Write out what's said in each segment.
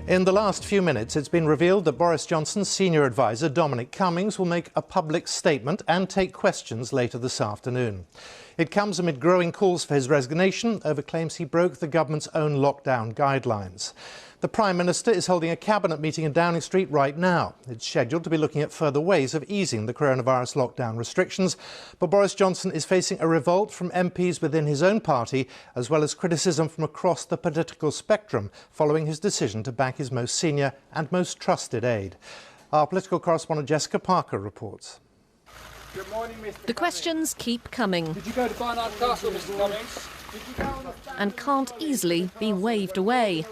In the last few minutes, it's been revealed that Boris Johnson's senior advisor, Dominic Cummings, will make a public statement and take questions later this afternoon. It comes amid growing calls for his resignation over claims he broke the government's own lockdown guidelines. The Prime Minister is holding a cabinet meeting in Downing Street right now. It's scheduled to be looking at further ways of easing the coronavirus lockdown restrictions. But Boris Johnson is facing a revolt from MPs within his own party, as well as criticism from across the political spectrum, following his decision to back his most senior and most trusted aide. Our political correspondent Jessica Parker reports. Good morning, Mr. The questions keep coming. Did you go to Barnard Castle, Mr. Cummings? And can't easily be waved away.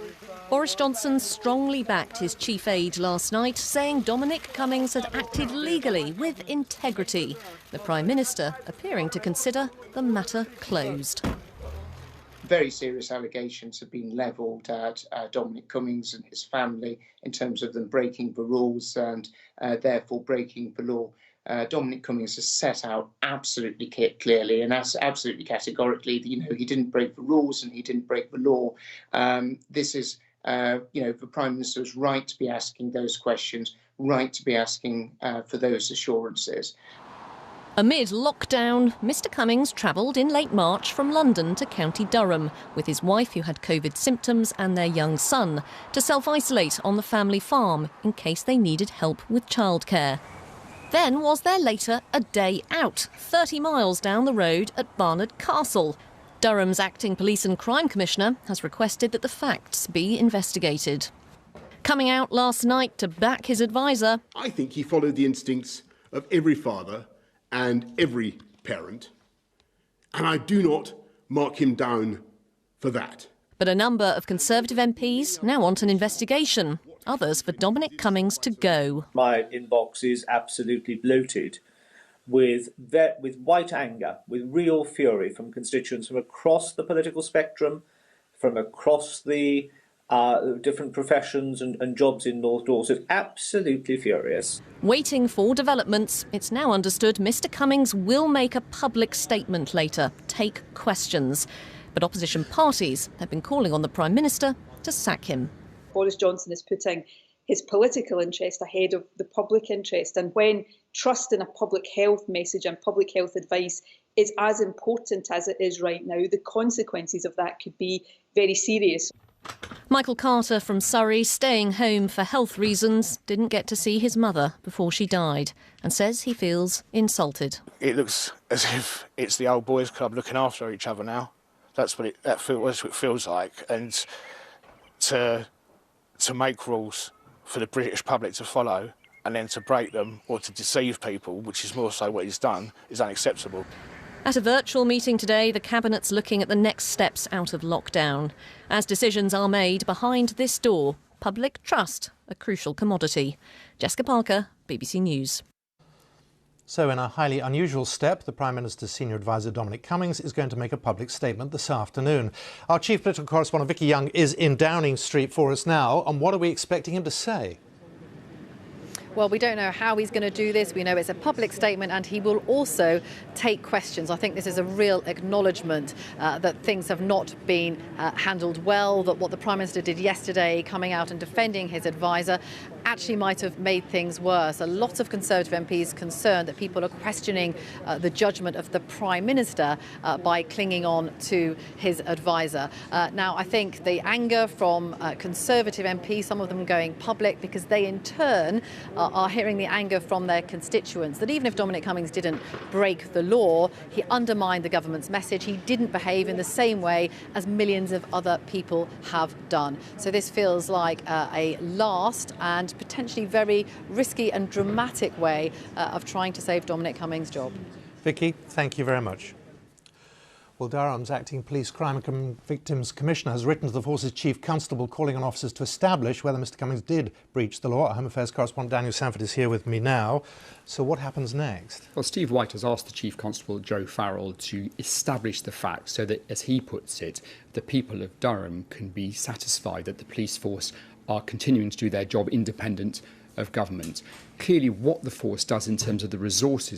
Boris Johnson strongly backed his chief aide last night, saying Dominic Cummings had acted legally with integrity. The Prime Minister appearing to consider the matter closed. Very serious allegations have been levelled at Dominic Cummings and his family in terms of them breaking the rules and therefore breaking the law. Dominic Cummings has set out absolutely clearly and absolutely categorically that, he didn't break the rules and he didn't break the law. This is, the Prime Minister's right to be asking those questions, right to be asking for those assurances. Amid lockdown, Mr Cummings travelled in late March from London to County Durham with his wife, who had COVID symptoms, and their young son, to self-isolate on the family farm in case they needed help with childcare. Then was there later a day out, 30 miles down the road at Barnard Castle. Durham's acting police and crime commissioner has requested that the facts be investigated. Coming out last night to back his advisor. I think he followed the instincts of every father and every parent, and I do not mark him down for that. But a number of Conservative MPs now want an investigation. Others for Dominic Cummings to go. My inbox is absolutely bloated with white anger, with real fury from constituents from across the political spectrum, from across the different professions and jobs in North Dorset. Absolutely furious. Waiting for developments, it's now understood Mr Cummings will make a public statement later, take questions. But opposition parties have been calling on the Prime Minister to sack him. Boris Johnson is putting his political interest ahead of the public interest, and when trust in a public health message and public health advice is as important as it is right now, the consequences of that could be very serious. Michael Carter from Surrey, staying home for health reasons, didn't get to see his mother before she died and says he feels insulted. It looks as if it's the old boys club looking after each other now. That's what it feels like. And to make rules for the British public to follow and then to break them or to deceive people, which is more so what he's done, is unacceptable. At a virtual meeting today, the Cabinet's looking at the next steps out of lockdown. As decisions are made behind this door, public trust, a crucial commodity. Jessica Parker, BBC News. So in a highly unusual step, the Prime Minister's senior advisor Dominic Cummings is going to make a public statement this afternoon. Our chief political correspondent Vicky Young is in Downing Street for us now. And what are we expecting him to say? Well, we don't know how he's going to do this. We know it's a public statement and he will also take questions. I think this is a real acknowledgement that things have not been handled well, that what the Prime Minister did yesterday, coming out and defending his advisor, actually might have made things worse. A lot of Conservative MPs concerned that people are questioning the judgment of the Prime Minister by clinging on to his advisor. Now, I think the anger from Conservative MPs, some of them going public, because they in turn are hearing the anger from their constituents that even if Dominic Cummings didn't break the law, he undermined the government's message. He didn't behave in the same way as millions of other people have done. So this feels like a last and potentially very risky and dramatic way of trying to save Dominic Cummings' job. Vicky, thank you very much. Well, Durham's acting police crime and victims commissioner has written to the force's chief constable calling on officers to establish whether Mr Cummings did breach the law. Our Home Affairs correspondent Daniel Sanford is here with me now. So what happens next? Well, Steve White has asked the Chief Constable, Joe Farrell, to establish the facts so that, as he puts it, the people of Durham can be satisfied that the police force are continuing to do their job independent of government. Clearly, what the force does in terms of the resources